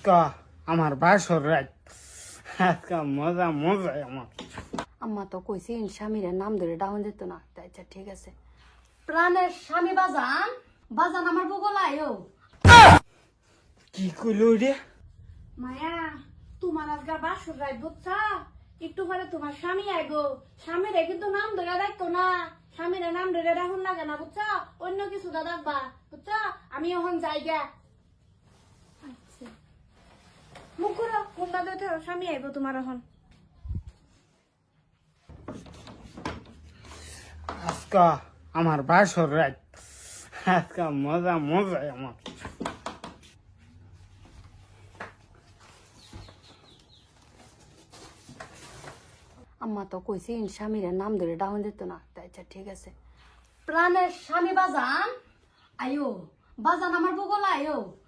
আজকা আমার বাসর রাত আজকা মজা মজা আমার। আম্মা তো কইছি স্বামীর নাম ধরে ডাউন যেত না, তাই আচ্ছা ঠিক আছে। প্রাণের স্বামী বাজান, বাজান আমার বগলায়ও। কি কইলো রে? মায়া তোমার আজকাল বাসর রাত বুঝছা, একটু পরে তোমার স্বামী আইবো, স্বামীরে কিন্তু নাম ধরে রাখতো না, স্বামীরে নাম ধরে রাখুন লাগে না বুঝছা, অন্য কিছু দা রাখবা বুঝছা। আমি এখন যাই গা। আচ্ছা মুখ করো, কোনটা দিতে স্বামী আইবো তোমার এখন। আজকা আমার বাসর রাত আজকা মজা মজা আমার। আম্মা তো কইছি স্বামীর নাম ধরে ডাউন যেত না, তাই আচ্ছা ঠিক আছে। প্রাণের স্বামী বাজান আয়ো, বাজান আমার বগলায়ও।